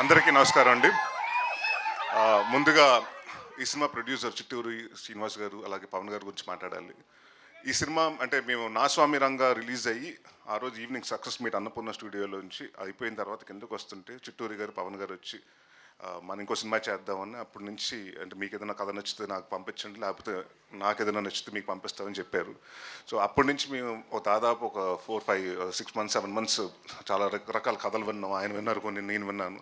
అందరికీ నమస్కారం అండి. ముందుగా ఈ సినిమా ప్రొడ్యూసర్ చిట్టూరి శ్రీనివాస్ గారు, అలాగే పవన్ గారి గురించి మాట్లాడాలి. ఈ సినిమా అంటే మేము నా స్వామి రంగా రిలీజ్ అయ్యి ఆ రోజు ఈవినింగ్ సక్సెస్ మీట్ అన్నపూర్ణ స్టూడియోలో నుంచి అయిపోయిన తర్వాత కిందకు వస్తుంటే చిట్టూరి గారు, పవన్ గారు వచ్చి మనం ఇంకో సినిమా చేద్దామని, అప్పటి నుంచి అంటే మీకు ఏదైనా కథ నచ్చితే నాకు పంపించండి, లేకపోతే నాకు ఏదైనా నచ్చితే మీకు పంపిస్తామని చెప్పారు. సో అప్పటి నుంచి మేము దాదాపు ఒక 4, 5, 6 months 7 months చాలా రకరకాల కథలు విన్నాం. ఆయన విన్నారు కొన్ని, నేను విన్నాను.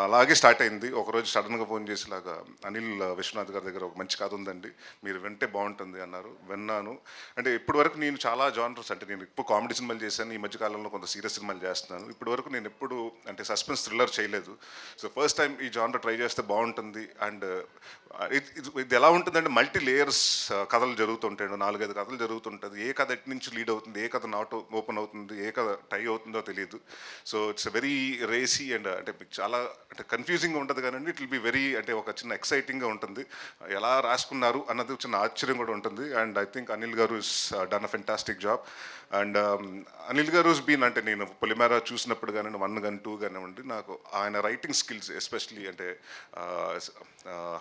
అలాగే స్టార్ట్ అయింది. ఒకరోజు సడన్గా ఫోన్ చేసేలాగా అనిల్ విశ్వనాథ్ గారి దగ్గర ఒక మంచి కథ ఉందండి, మీరు వింటే బాగుంటుంది అన్నారు. విన్నాను. అంటే ఇప్పటి వరకు నేను చాలా జానర్స్, అంటే నేను ఇప్పుడు కామెడీ సినిమాలు చేశాను, ఈ మధ్యకాలంలో కొంత సీరియస్ సినిమాలు చేస్తున్నాను. ఇప్పటి వరకు నేను ఎప్పుడు అంటే సస్పెన్స్ థ్రిల్లర్ చేయలేదు. సో ఫస్ట్ టైం ఈ జానర్ ట్రై చేస్తే బాగుంటుంది. అండ్ ఇది ఎలా ఉంటుందంటే మల్టీ లేయర్స్ కథలు జరుగుతుంటాయి, 4-5 కథలు జరుగుతుంటుంది. ఏ కథ ఎటు నుంచి లీడ్ అవుతుంది, ఏ కథ నాట్ ఓపెన్ అవుతుంది, ఏ కథ టై అవుతుందో తెలియదు. So it's very racy and అంటే చాలా అంటే కన్ఫ్యూజింగ్గా ఉంటుంది, కానీ ఇట్ విల్ బి వెరీ అంటే ఒక చిన్న ఎక్సైటింగ్గా ఉంటుంది. ఎలా రాసుకున్నారు అన్నది చిన్న ఆశ్చర్యం కూడా ఉంటుంది. అండ్ ఐ థింక్ అనిల్ గారు is done a fantastic job. And Anil గారు బీన్ అంటే నేను పొలిమేర చూసినప్పుడు కానీ 1 కానీ 2 కానివ్వండి, నాకు ఆయన రైటింగ్ స్కిల్స్ ఎస్పెషలీ అంటే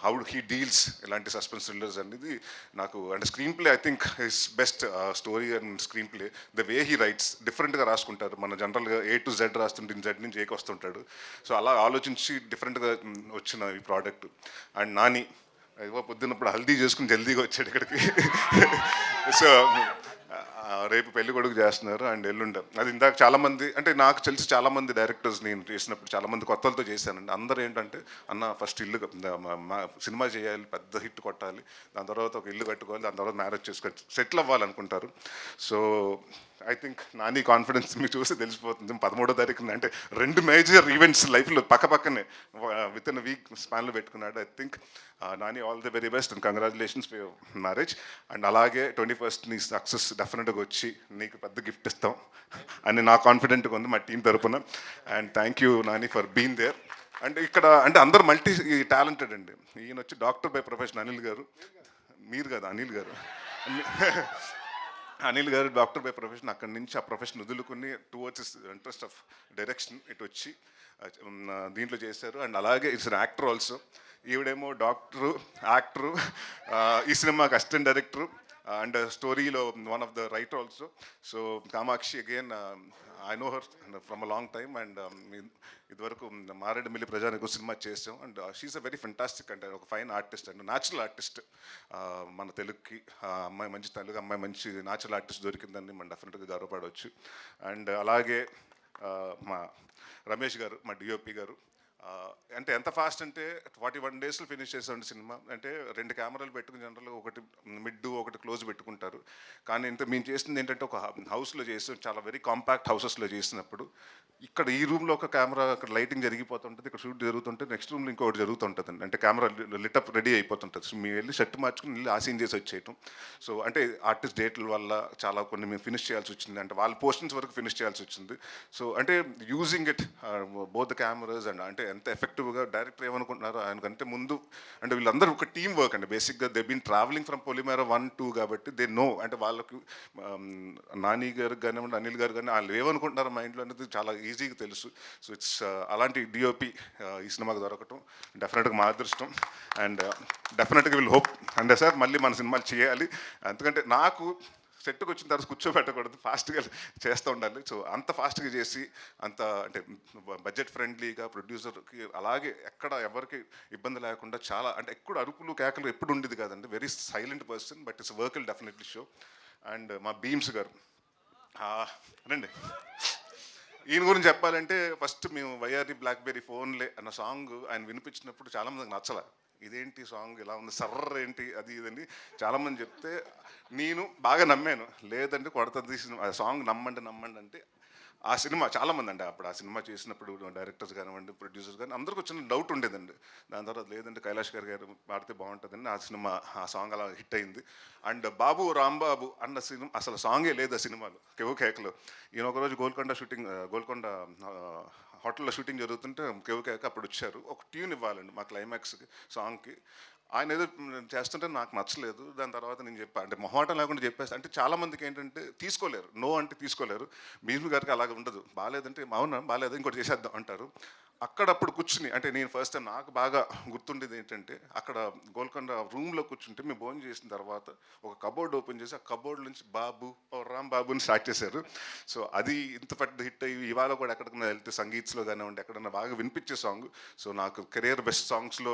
హౌ హీ డీల్స్ ఇలాంటి సస్పెన్స్ థ్రిల్లర్స్ అనేది నాకు అంటే screen play I think his best story and screen play. The way he writes డిఫరెంట్గా రాసుకుంటారు. మన జనరల్గా A to Z రాస్తుంటే Z నుంచి Aకి వస్తుంటాడు. సో అలా ఆలోచించి డిఫరెంట్గా వచ్చిన ఈ ప్రోడక్ట్. అండ్ నాని పొద్దున్నప్పుడు హల్దీ చేసుకుని జల్దీగా వచ్చాడు ఇక్కడికి. సో రేపు పెళ్లి కొడుకు చేస్తున్నారు అండ్ ఎల్లుండ అది. ఇందాక చాలామంది అంటే నాకు తెలిసి చాలామంది డైరెక్టర్స్ నేను చేసినప్పుడు చాలామంది కొత్తలతో చేశానండి. అందరూ ఏంటంటే అన్న ఫస్ట్ ఇల్లు సినిమా చేయాలి, పెద్ద హిట్ కొట్టాలి, దాని తర్వాత ఒక ఇల్లు కట్టుకోవాలి, దాని తర్వాత మ్యారేజ్ చేసుకోవాలి, సెటిల్ అవ్వాలనుకుంటారు. So I think Nani confidence మీకు చూస్తే తెలిసిపోతుంది. 13వ తారీఖున అంటే 2 మేజర్ ఈవెంట్స్ లైఫ్లో పక్కనే విత్ ఇన్ వీక్ స్పాన్లో పెట్టుకున్నాడు. I think Nani all the very best and congratulations for your marriage. And అలాగే 21st నీ సక్సెస్ డెఫినెట్గా వచ్చి నీకు పెద్ద గిఫ్ట్ ఇస్తాం అని నా కాన్ఫిడెంట్గా ఉంది మా టీం తరపున. And thank you Nani for being there. And ఇక్కడ అంటే అందరు మల్టీ టాలెంటెడ్ అండి. ఈయన వచ్చి డాక్టర్ బై ప్రొఫెషన్ అనిల్ గారు, మీరు కదా అనిల్ గారు, అనిల్ గారు డాక్టర్ బై ప్రొఫెషన్. అక్కడి నుంచి ఆ ప్రొఫెషన్ వదులుకుని టువర్డ్స్ ఇంట్రెస్ట్ ఆఫ్ డైరెక్షన్ ఇటు వచ్చి దీంట్లో చేశారు. అండ్ అలాగే ఇట్స్ యాక్టర్ ఆల్సో. ఈవిడేమో డాక్టరు, యాక్టరు, ఈ సినిమాకి అసిస్టెంట్ డైరెక్టరు అండ్ స్టోరీలో one of the writer also. So Kamakshi again I know her from a long time. And ఇదివరకు మారేడుమిల్లి ప్రజానికి సినిమా చేసాం. And she's a very fantastic అంటే ఒక fine artist and natural artist. మన తెలుగుకి అమ్మాయి మంచి తెలుగు అమ్మాయి మంచి న్యాచురల్ ఆర్టిస్ట్ దొరికిందని మనం డెఫినెట్గా గర్వపడవచ్చు. అండ్ అలాగే మా రమేష్ గారు, మా డిఓపి గారు, అంటే ఎంత ఫాస్ట్ అంటే 41 daysలో ఫినిష్ చేసామండి సినిమా. అంటే 2 కెమెరాలు పెట్టుకుని జనరల్గా ఒకటి మిడ్ ఒకటి క్లోజ్ పెట్టుకుంటారు, కానీ ఇంత మేము చేసింది ఏంటంటే ఒక హౌస్లో చేసాం. చాలా వెరీ కాంపాక్ట్ హౌసెస్లో చేసినప్పుడు ఇక్కడ ఈ రూమ్లో ఒక కెమెరా, అక్కడ లైటింగ్ జరిగిపోతుంటుంది, ఇక్కడ షూట్ జరుగుతుంటే నెక్స్ట్ రూమ్లో ఇంకొకటి జరుగుతుంటుంది. అంటే కెమెరా లిటప్ రెడీ అయిపోతుంటుంది. సో మేము వెళ్ళి షర్ట్ మార్చుకుని వెళ్ళి ఆ సీన్ చేసి వచ్చేయటం. సో అంటే ఆర్టిస్ట్ డేట్ల వల్ల చాలా కొన్ని మేము ఫినిష్ చేయాల్సి వచ్చింది, అంటే వాళ్ళ పోర్షన్స్ వరకు ఫినిష్ చేయాల్సి వచ్చింది. సో అంటే using it both the cameras and అంటే ఎంత ఎఫెక్టివ్గా డైరెక్టర్ ఏమనుకుంటున్నారో ఆయనకంటే ముందు అంటే వీళ్ళందరూ ఒక టీమ్ వర్క్ అండి. బేసిక్గా దే బీన్ ట్రావెలింగ్ ఫ్రమ్ పొలిమేర 1, 2 కాబట్టి దే నో. అంటే వాళ్ళకు నాని గారు కానివ్వండి, అనిల్ గారు కానీ వాళ్ళు ఏమనుకుంటున్నారో మైండ్లో అనేది చాలా ఈజీగా తెలుసు. సో ఇట్స్ అలాంటి డిఓపి ఈ సినిమాకి దొరకటం డెఫినెట్గా మా అదృష్టం. అండ్ డెఫినెట్గా విల్ హోప్ అంటే సార్ మళ్ళీ మన సినిమాలు చేయాలి. ఎందుకంటే నాకు సెట్కి వచ్చిన తర్వాత కూర్చోబెట్టకూడదు, ఫాస్ట్గా చేస్తూ ఉండాలి. సో అంత ఫాస్ట్గా చేసి అంత అంటే బడ్జెట్ ఫ్రెండ్లీగా ప్రొడ్యూసర్కి అలాగే ఎక్కడ ఎవరికి ఇబ్బంది లేకుండా చాలా అంటే ఎప్పుడు అరుపులు కేకలు ఎప్పుడు ఉండేది కాదండి. Very silent person but it's work will definitely show. And మా భీమ్స్ గారు రండి. ఈయన గురించి చెప్పాలంటే ఫస్ట్ మేము వైఆర్ఈ బ్లాక్బెర్రీ ఫోన్లే అన్న సాంగ్ ఆయన వినిపించినప్పుడు చాలామందికి నచ్చల. ఇదేంటి సాంగ్ ఇలా ఉంది, సర్ర ఏంటి అది ఇదండి చాలామంది చెప్తే నేను బాగా నమ్మాను. లేదంటే కొడతది సాంగ్ నమ్మండి అంటే ఆ సినిమా చాలామంది అండి అప్పుడు ఆ సినిమా చేసినప్పుడు డైరెక్టర్స్ కానివ్వండి, ప్రొడ్యూసర్స్ కానీ అందరికీ వచ్చిన డౌట్ ఉండేదండి. దాని తర్వాత లేదంటే కైలాష్ గారు పాడితే బాగుంటుందండి ఆ సినిమా, ఆ సాంగ్ అలా హిట్ అయింది. అండ్ బాబు రాంబాబు అన్న సినిమా అసలు సాంగే లేదు ఆ సినిమాలో, కెవు కేకలో. ఈయన ఒకరోజు గోల్కొండ హోటల్లో షూటింగ్ జరుగుతుంటే కెవు కేక అప్పుడు వచ్చారు. ఒక ట్యూన్ ఇవ్వాలండి మా క్లైమాక్స్కి సాంగ్కి. ఆయన ఏదో చేస్తుంటే నాకు నచ్చలేదు. దాని తర్వాత నేను చెప్పా, అంటే మొహమాటం లేకుండా చెప్పేసి, అంటే చాలామందికి ఏంటంటే తీసుకోలేరు, నో అంటే తీసుకోలేరు. భీష్మ గారికి అలాగ ఉండదు. బాగాలేదంటే అవునా బాగాలేదు ఇంకోటి చేసేద్దాం అంటారు. అక్కడప్పుడు కూర్చుని, అంటే నేను ఫస్ట్ టైం నాకు బాగా గుర్తుండేది ఏంటంటే, అక్కడ గోల్కొండ రూమ్లో కూర్చుంటే మేము భోజనం చేసిన తర్వాత ఒక కబోర్డ్ ఓపెన్ చేసి ఆ కబోర్డ్ నుంచి బాబు ఓ రామ్ బాబుని స్టార్ట్ చేశారు. సో అది ఇంత పెద్ద హిట్ అయ్యి ఇవాళ కూడా ఎక్కడికైనా వెళ్తే సంగీత్స్లో కానివ్వండి ఎక్కడన్నా బాగా వినిపించే సాంగ్. సో నాకు కెరియర్ బెస్ట్ సాంగ్స్లో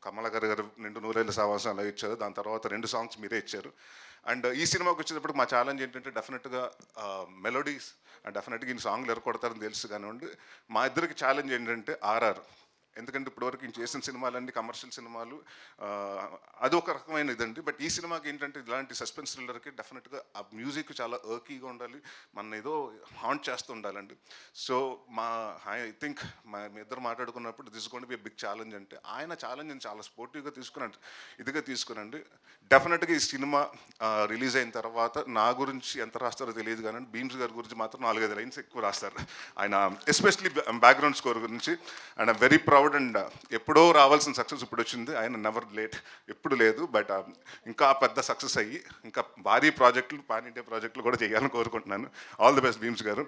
కమల గారు నిండు నూరేళ్ళ సావాసం అలా ఇచ్చారు. దాని తర్వాత 2 సాంగ్స్ మీరే ఇచ్చారు. అండ్ ఈ సినిమాకి వచ్చేటప్పుడు మా ఛాలెంజ్ ఏంటంటే డెఫినెట్గా మెలోడీస్ అండ్ డెఫినెట్గా ఈ సాంగ్లు ఎరకొడతారని తెలుసు కానివ్వండి. మా ఇద్దరికి ఛాలెంజ్ ఏంటంటే ఆర్ఆర్. ఎందుకంటే ఇప్పటివరకు నేను చేసిన సినిమాలన్నీ కమర్షియల్ సినిమాలు, అది ఒక రకమైన ఇదండి. బట్ ఈ సినిమాకి ఏంటంటే ఇలాంటి సస్పెన్స్ థ్రిల్లర్కి డెఫినెట్గా ఆ మ్యూజిక్ చాలా ఎర్కీగా ఉండాలి, మన ఏదో హాంట్ చేస్తూ ఉండాలండి. సో ఐ థింక్ మీ ఇద్దరు మాట్లాడుకున్నప్పుడు this going to be a big challenge. అంటే ఆయన ఛాలెంజ్ని చాలా స్పోర్టివ్గా తీసుకురండి, ఇదిగా తీసుకురండి. డెఫినెట్గా ఈ సినిమా రిలీజ్ అయిన తర్వాత నా గురించి ఎంత రాస్తారో తెలియదు కానీ భీమ్స్ గారి గురించి మాత్రం 4-5 లైన్స్ ఎక్కువ రాస్తారు ఆయన, ఎస్పెషలీ బ్యాక్గ్రౌండ్ స్కోర్ గురించి. And I'm very proud. And ఎప్పుడో రావాల్సిన సక్సెస్ ఇప్పుడు వచ్చింది, ఆయన నెవర్ లేట్, ఎప్పుడు లేదు. బట్ ఇంకా పెద్ద సక్సెస్ అయ్యి ఇంకా భారీ ప్రాజెక్టులు, పాన్ ఇండియా ప్రాజెక్టులు కూడా చేయాలని కోరుకుంటున్నాను. ఆల్ ది బెస్ట్ భీమ్స్ గారు.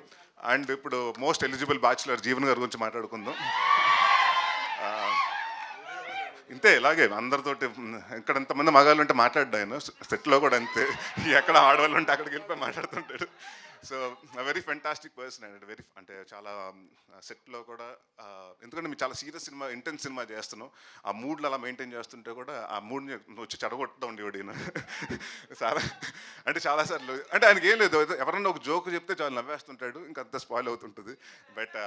అండ్ ఇప్పుడు మోస్ట్ ఎలిజిబుల్ బ్యాచులర్ జీవన్ గారి గురించి మాట్లాడుకుందాం. ఇంతే ఇలాగే అందరితోటి, ఇక్కడ ఎంతమంది మగాళ్ళు ఉంటే మాట్లాడ్డా ఆయన, సెట్లో కూడా అంతే, ఎక్కడ ఆడవాళ్ళు ఉంటే అక్కడికి వెళ్ళిపోయి మాట్లాడుతుంటాడు. So very fantastic person and very, అంటే చాలా సెట్లో కూడా, ఎందుకంటే మీరు చాలా సీరియస్ సినిమా, ఇంటెన్స్ సినిమా చేస్తున్నాం, ఆ మూడ్లు అలా మెయింటైన్ చేస్తుంటే కూడా ఆ మూడ్ని వచ్చి చెడగొట్టడం ఉండేవాడు ఈయన. చాలా అంటే చాలాసార్లు, అంటే ఆయనకి ఏం లేదు, ఎవరన్నా ఒక జోక్ చెప్తే చాలా నవ్వేస్తుంటాడు, ఇంకా అంత స్పాయిల్ అవుతుంటుంది. బట్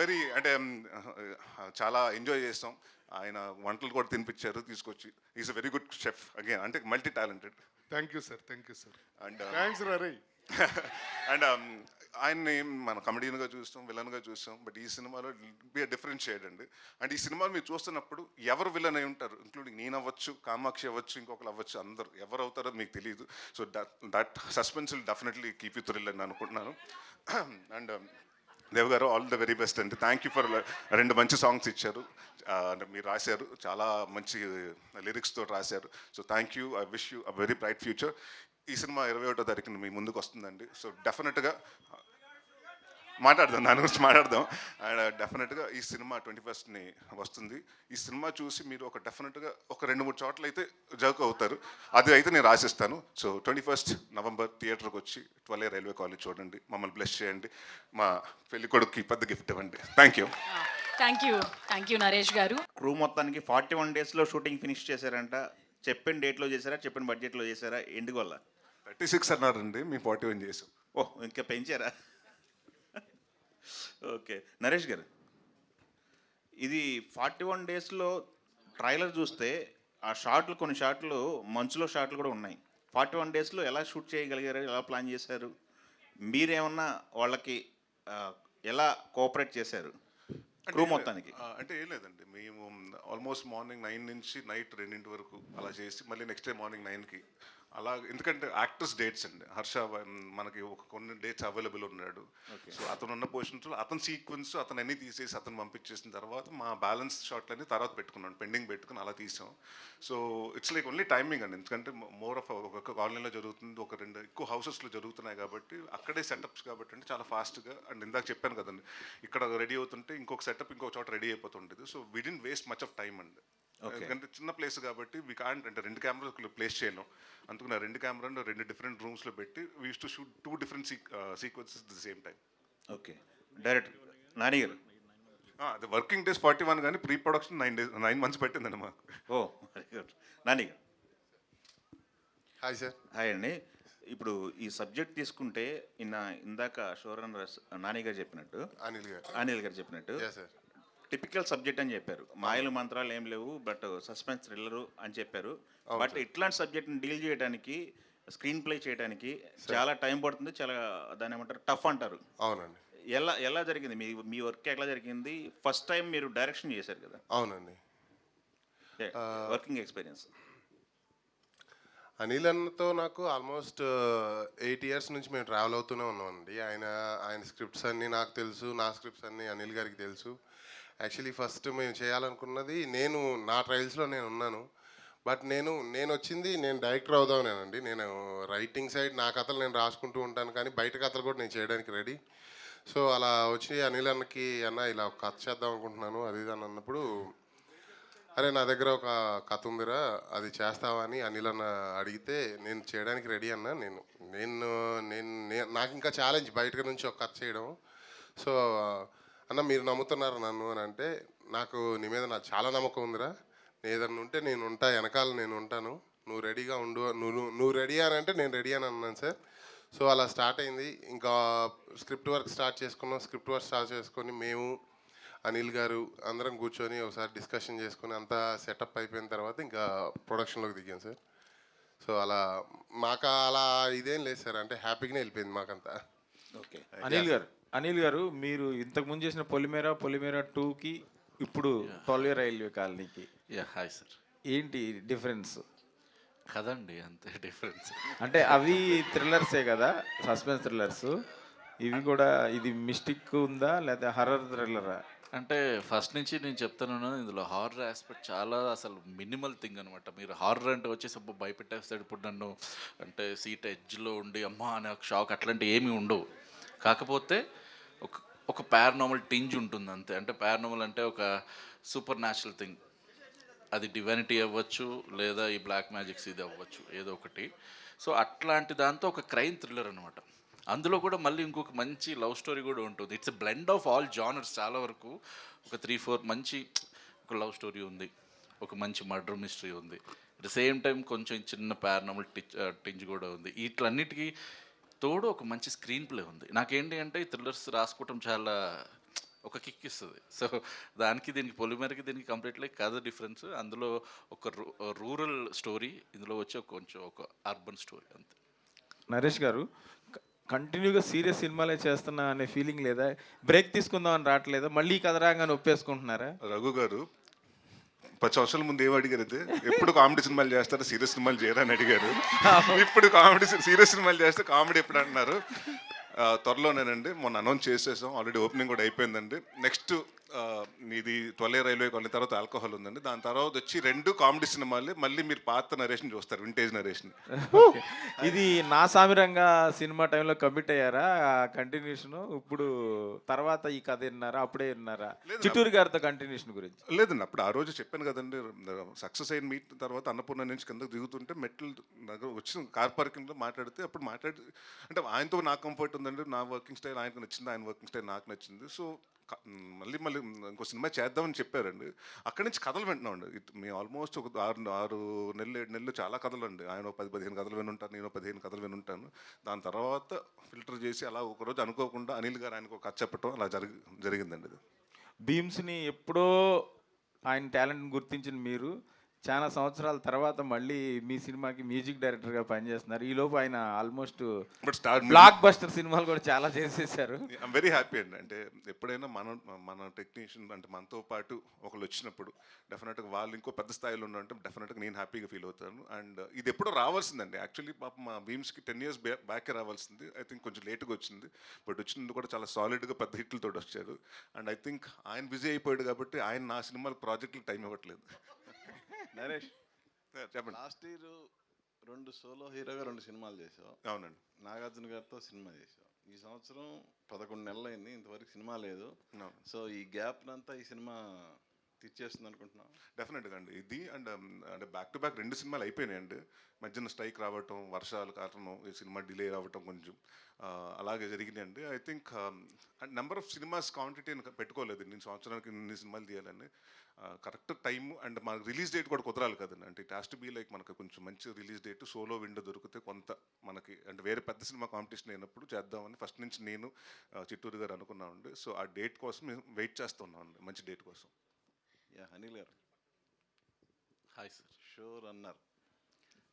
వెరీ, అంటే చాలా ఎంజాయ్ చేస్తాం. ఆయన వంటలు కూడా తినిపించారు తీసుకొచ్చి. Is a very good chef again, అంటే multi talented. Thank you sir, thank you sir. And thanks Rai. And ఆయన్ని మనం కమెడియన్గా చూస్తాం, విలన్గా చూస్తాం, బట్ ఈ సినిమాలో బి డిఫరెంట్ షేడ్ అండి. అండ్ ఈ సినిమాలు మీరు చూస్తున్నప్పుడు ఎవరు విలన్ అయి ఉంటారు, ఇంక్లూడింగ్ నేను అవ్వచ్చు, కామాక్షి అవ్వచ్చు, ఇంకొకరు అవ్వచ్చు, అందరు ఎవరు అవుతారో మీకు తెలియదు. So that suspense will definitely keep you thrill అని అనుకుంటున్నాను. అండ్ దేవ్ గారు ఆల్ ద వెరీ బెస్ట్ అండి. థ్యాంక్ యూ ఫర్ 2 మంచి సాంగ్స్ ఇచ్చారు, మీరు రాశారు, చాలా మంచి లిరిక్స్తో రాశారు. So thank you, I wish you a very bright future. ఈ సినిమా 21వ తారీఖున మీ ముందుకు వస్తుందండి. సో డెఫినెట్గా మాట్లాడదాం, దాని గురించి మాట్లాడదాం. అండ్ డెఫినెట్గా ఈ సినిమా 21st వస్తుంది. ఈ సినిమా చూసి మీరు ఒక డెఫినెట్గా ఒక 2-3 చోట్ల అయితే జర్క్ అవుతారు, అది అయితే నేను రాసిస్తాను. సో 21st నవంబర్ థియేటర్కి వచ్చి 12A రైల్వే కాలేజ్ చూడండి, మమ్మల్ని బ్లెస్ చేయండి, మా పెళ్లి కొడుకుకి పెద్ద గిఫ్ట్ ఇవ్వండి. Thank you. Thank you Naresh గారు. క్రూ మొత్తానికి 41 డేస్లో షూటింగ్ ఫినిష్ చేశారంట. చెప్పిన డేట్లో చేశారా, చెప్పిన బడ్జెట్లో చేశారా, ఎందుకు వల్ల? 36 అన్నారండి, మేము 41 చేసాం. ఓహ్, ఇంకా పెంచారా? ఓకే నరేష్ గారు, ఇది 41 డేస్లో ట్రైలర్ చూస్తే ఆ షాట్లు, కొన్ని షాట్లు మంచులో షాట్లు కూడా ఉన్నాయి. 41 డేస్లో ఎలా షూట్ చేయగలిగారు, ఎలా ప్లాన్ చేశారు, మీరేమన్నా వాళ్ళకి ఎలా కోఆపరేట్ చేశారు క్రూ మొత్తానికి? అంటే ఏం లేదండి, మేము ఆల్మోస్ట్ మార్నింగ్ 9 నుంచి నైట్ 2 వరకు అలా చేసి మళ్ళీ నెక్స్ట్ డే మార్నింగ్ 9కి అలా, ఎందుకంటే యాక్టర్స్ డేట్స్ అండి. హర్ష మనకి ఒక కొన్ని డేట్స్ అవైలబుల్ ఉన్నాడు. సో అతను ఉన్న పొజిషన్స్లో అతని సీక్వెన్స్ అతను అన్నీ తీసేసి అతను పంపించేసిన తర్వాత మా బ్యాలెన్స్ షాట్లన్నీ తర్వాత పెట్టుకున్నాను, పెండింగ్ పెట్టుకుని అలా తీసాం. So it's like only timing అండి, ఎందుకంటే మోర్ ఆఫ్ ఒక కాలనీలో జరుగుతుంది, ఒక 2 ఎక్కువ హౌసెస్లో జరుగుతున్నాయి కాబట్టి అక్కడే సెటప్స్ కాబట్టి అంటే చాలా ఫాస్ట్గా. అండ్ ఇందాక చెప్పాను కదండి, ఇక్కడ రెడీ అవుతుంటే ఇంకొక సెటప్ ఇంకొక చోట రెడీ అయిపోతుంటుంది. So we didn't waste much of time అండి, ఎందుకంటే చిన్న ప్లేస్ కాబట్టి వీ కాంట్, అంటే 2 కెమెరాలు ప్లేస్ చేయలేం, అందుకు నా 2 కెమెరాలు 2 డిఫరెంట్ రూమ్స్లో పెట్టి we use to shoot 2 different sequences the same time. Okay direct Nani గారు, అది వర్కింగ్ డేస్ 41 కానీ ప్రీ ప్రొడక్షన్ 9 months పెట్టిందండి మాకు. ఓ వెరీ గుడ్. నాని గారు. Hi sir. హాయ్ అండి. ఇప్పుడు ఈ సబ్జెక్ట్ తీసుకుంటే ఇందాక షోరన్ నాని గారు చెప్పినట్టు, అనిల్ గారు చెప్పినట్టు టిపికల్ సబ్జెక్ట్ అని చెప్పారు. మాయలు మంత్రాలు ఏం లేవు, బట్ సస్పెన్స్ థ్రిల్లరు అని చెప్పారు. బట్ ఇట్లాంటి సబ్జెక్ట్ని డీల్ చేయడానికి, స్క్రీన్ ప్లే చేయడానికి చాలా టైం పడుతుంది, చాలా దాని ఏమంటారు టఫ్ అంటారు. అవునండి. ఎలా జరిగింది మీ వర్క్, ఎట్లా జరిగింది? ఫస్ట్ టైం మీరు డైరెక్షన్ చేశారు కదా? అవునండి. Working experience. అనిల్ అన్నతో నాకు ఆల్మోస్ట్ 8 years నుంచి మేము ట్రావెల్ అవుతూనే ఉన్నామండి. ఆయన స్క్రిప్ట్స్ అన్నీ నాకు తెలుసు, నా స్క్రిప్ట్స్ అన్నీ అనిల్ గారికి తెలుసు. యాక్చువల్లీ ఫస్ట్ మేము చేయాలనుకున్నది, నా ట్రయల్స్లో నేను ఉన్నాను, బట్ నేను వచ్చింది నేను డైరెక్టర్ అవుదామనేనండి. నేను రైటింగ్ సైడ్ నా కథలు నేను రాసుకుంటూ ఉంటాను, కానీ బయట కథలు కూడా నేను చేయడానికి రెడీ. సో అలా వచ్చి అనిల్ అన్నకి, అన్న ఇలా ఒక కథ చేద్దాం అనుకుంటున్నాను అది ఇది అని అన్నప్పుడు, అరే నా దగ్గర ఒక కథ ఉందిరా అది చేస్తావా అని అనిల్ అన్న అడిగితే, నేను చేయడానికి రెడీ అన్న. నేను నేను నేను నే- నాకు ఇంకా ఛాలెంజ్ బయట నుంచి ఒక కథ చేయడం. సో అన్న మీరు నమ్ముతున్నారు నన్ను అని అంటే, నాకు నీ మీద నాకు చాలా నమ్మకం ఉందిరా. ఏదన్నా ఉంటే నేను ఉంటా, వెనకాల నేను ఉంటాను, నువ్వు రెడీగా ఉండు, నువ్వు రెడీ అని అంటే నేను రెడీ అని అన్నాను సార్. సో అలా స్టార్ట్ అయింది. ఇంకా స్క్రిప్ట్ వర్క్ స్టార్ట్ చేసుకున్నాం. స్క్రిప్ట్ వర్క్ స్టార్ట్ చేసుకొని మేము అనిల్ గారు అందరం కూర్చొని ఒకసారి డిస్కషన్ చేసుకొని అంతా సెటప్ అయిపోయిన తర్వాత ఇంకా ప్రొడక్షన్లోకి దిగాం సార్. సో అలా మాకు అలా ఇదేం లేదు సార్, అంటే హ్యాపీగానే వెళ్ళిపోయింది మాకంతా. ఓకే. అనిల్ గారు మీరు ఇంతకు ముందు చేసిన పొలిమేర 2కి ఇప్పుడు తొలి రైల్వే కాలనీకి హాయ్ సార్. ఏంటి డిఫరెన్స్? కదండి అంతే డిఫరెన్స్. అంటే అవి థ్రిల్లర్సే కదా, సస్పెన్స్ థ్రిల్లర్స్. ఇవి కూడా, ఇది మిస్టిక్ ఉందా లేదా హర్రర్ థ్రిల్లరా? అంటే ఫస్ట్ నుంచి నేను చెప్తాను, ఇందులో హారర్ ఆస్పెక్ట్ చాలా అసలు మినిమల్ థింగ్ అనమాట. మీరు హారర్ అంటే వచ్చేసి అబ్బా భయపెట్టేస్తాడు ఇప్పుడు నన్ను, అంటే సీట్ ఎడ్జ్లో ఉండి అమ్మా అనే ఒక షాక్ అట్లాంటివి ఏమీ ఉండవు. కాకపోతే ఒక ఒక పారానార్మల్ టింజ్ ఉంటుంది అంతే. అంటే పారానార్మల్ అంటే ఒక సూపర్ న్యాచురల్ థింగ్, అది డివైనిటీ అవ్వచ్చు లేదా ఈ బ్లాక్ మ్యాజిక్స్ ఇది అవ్వచ్చు, ఏదో ఒకటి. సో అట్లాంటి దాంతో ఒక క్రైమ్ థ్రిల్లర్ అనమాట. అందులో కూడా మళ్ళీ ఇంకొక మంచి లవ్ స్టోరీ కూడా ఉంటుంది. It's a blend of all genres. చాలా వరకు ఒక 3-4 మంచి ఒక లవ్ స్టోరీ ఉంది, ఒక మంచి మర్డర్ మిస్టరీ ఉంది, అట్ ద సేమ్ టైం కొంచెం చిన్న పారానార్మల్ టింజ్ కూడా ఉంది. వీటన్నిటికీ తోడు ఒక మంచి స్క్రీన్ ప్లే ఉంది. నాకేంటి అంటే ఈ థ్రిల్లర్స్ రాసుకోవటం చాలా ఒక కిక్ ఇస్తుంది. సో దానికి దీనికి పొలిమేరకి దీనికి కంప్లీట్లీ కథ డిఫరెన్స్. అందులో ఒక రూరల్ స్టోరీ, ఇందులో వచ్చి కొంచెం ఒక అర్బన్ స్టోరీ అంతే. నరేష్ గారు కంటిన్యూగా సీరియస్ సినిమాలే చేస్తున్నా అనే ఫీలింగ్ లేదా? బ్రేక్ తీసుకుందాం అని రావట్లేదా? మళ్ళీ ఈ కథ రాగానే ఒప్పేసుకుంటున్నారా? రఘు గారు 10 సంవత్సరాల ముందు ఏం అడిగారు అయితే, ఎప్పుడు కామెడీ సినిమాలు చేస్తారు సీరియస్ సినిమాలు చేయరని అడిగారు. ఇప్పుడు సీరియస్ సినిమాలు చేస్తే కామెడీ ఎప్పుడు అంటున్నారు. త్వరలోనేనండి, మొన్న అనౌన్స్ చేసేసాం, ఆల్రెడీ ఓపెనింగ్ కూడా అయిపోయిందండి. నెక్స్ట్ ఇది 12 రైల్వే కాలనీ తర్వాత ఆల్కహాల్ ఉందండి. దాని తర్వాత వచ్చి 2 కామెడీ సినిమాలే. మళ్ళీ మీరు పాత నరేషన్ చూస్తారు, వింటేజ్ నరేషన్. ఇది నా సామిరంగా సినిమా టైంలో కమిట్ అయ్యారా కంటిన్యూషన్? ఇప్పుడు తర్వాత ఈ కథ విన్నారా? అప్పుడే విన్నారా చిట్టూరు గారితో కంటిన్యూషన్ గురించి? లేదండి, అప్పుడు ఆ రోజు చెప్పాను కదండి, సక్సెస్ అయిన మీట్ తర్వాత అన్నపూర్ణ నుంచి కిందకు దిగుతుంటే మెట్లు దగ్గర వచ్చి కార్ పార్కింగ్లో మాట్లాడితే, అప్పుడు మాట్లాడి అంటే ఆయనతో నాకు కంఫర్ట్ ఉందండి, నా వర్కింగ్ స్టైల్ ఆయనకు నచ్చింది, ఆయన వర్కింగ్ స్టైల్ నాకు నచ్చింది. సో మళ్ళీ ఇంకో సినిమా చేద్దామని చెప్పారండి. అక్కడి నుంచి కథలు వింటున్నామండి. మేము ఆల్మోస్ట్ ఒక 6 నెలలు 7 నెలలు చాలా కథలు అండి. ఆయన 10-15 కథలు వినుంటాను, నేను 15 కథలు వినుంటాను. దాని తర్వాత ఫిల్టర్ చేసి అలా ఒకరోజు అనుకోకుండా అనిల్ గారు ఆయనకు ఒక కథ చెప్పడం అలా జరిగిందండి. ఇది భీమ్స్ని ఎప్పుడో ఆయన టాలెంట్ని గుర్తించిన మీరు చాలా సంవత్సరాల తర్వాత మళ్ళీ మీ సినిమాకి మ్యూజిక్ డైరెక్టర్గా పనిచేస్తున్నారు. ఈలోపు ఆయన ఆల్మోస్ట్ బ్లాక్ బస్టర్ సినిమాలు కూడా చాలా చేసేసారు. ఐఎమ్ వెరీ హ్యాపీ అండి. అంటే ఎప్పుడైనా మన టెక్నీషియన్ అంటే మనతో పాటు ఒకళ్ళు వచ్చినప్పుడు డెఫినెట్గా వాళ్ళు ఇంకో పెద్ద స్థాయిలో ఉన్నంటే డెఫినెట్గా నేను హ్యాపీగా ఫీల్ అవుతాను. అండ్ ఇది ఎప్పుడో రావాల్సిందండి. యాక్చువల్లీ పాప మా భీమ్స్కి 10 years బ్యాకే రావాల్సింది. ఐ థింక్ కొంచెం లేట్గా వచ్చింది. బట్ వచ్చింది కూడా చాలా సాలిడ్గా పెద్ద హిట్లతో వచ్చారు. అండ్ ఐ థింక్ ఆయన బిజీ అయిపోయాడు కాబట్టి ఆయన నా సినిమాల ప్రాజెక్టులకు టైం ఇవ్వట్లేదు. నరేష్, చెప్పండి. లాస్ట్ ఇయర్ 2 సోలో హీరోగా 2 సినిమాలు చేసావు. అవునండి. నాగార్జున గారితో సినిమా చేసావు. ఈ సంవత్సరం 11 నెలలు అయింది, ఇంతవరకు సినిమా లేదు. సో ఈ గ్యాప్ అంతా ఈ సినిమా తెచ్చేస్తుంది అనుకుంటున్నాను. డెఫినెట్గా అండి. ఇది అండ్ అంటే బ్యాక్ టు బ్యాక్ 2 సినిమాలు అయిపోయినాయండి. మధ్యన స్ట్రైక్ రావటం, వర్షాలు కారణం ఈ సినిమా డిలే అవ్వటం కొంచెం అలాగే జరిగినాయండి. I think number of cinemas quantity పెట్టుకోలేదు. నేను సంవత్సరానికి ఇన్ని సినిమాలు తీయాలని. కరెక్ట్ టైం అండ్ మనకు రిలీజ్ డేట్ కూడా కుదరాలి కదండి. అంటే it has to be like మనకు కొంచెం మంచి రిలీజ్ డేట్, సోలో విండో దొరికితే కొంత మనకి అంటే వేరే పెద్ద సినిమా కాంపిటీషన్ అయినప్పుడు చేద్దామని ఫస్ట్ నుంచి నేను చిట్టూరు గారు అనుకున్నామండి. సో ఆ డేట్ కోసం మేము వెయిట్ చేస్తున్నామండి, మంచి డేట్ కోసం. అనిల్ గారు, హాయ్ సార్. షో రన్నర్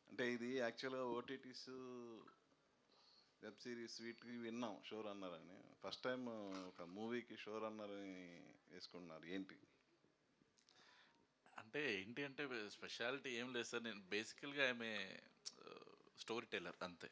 అంటే ఇది యాక్చువల్గా ఓటీటీస్ వెబ్ సిరీస్ వీటికి విన్నాం షో రన్నర్ అని. ఫస్ట్ టైం ఒక మూవీకి షో రన్నర్ అని వేసుకుంటున్నారు, ఏంటి? అంటే ఏంటి అంటే స్పెషాలిటీ ఏం లేదు సార్. నేను బేసికల్గా ఆమె స్టోరీ టెల్లర్ అంతే.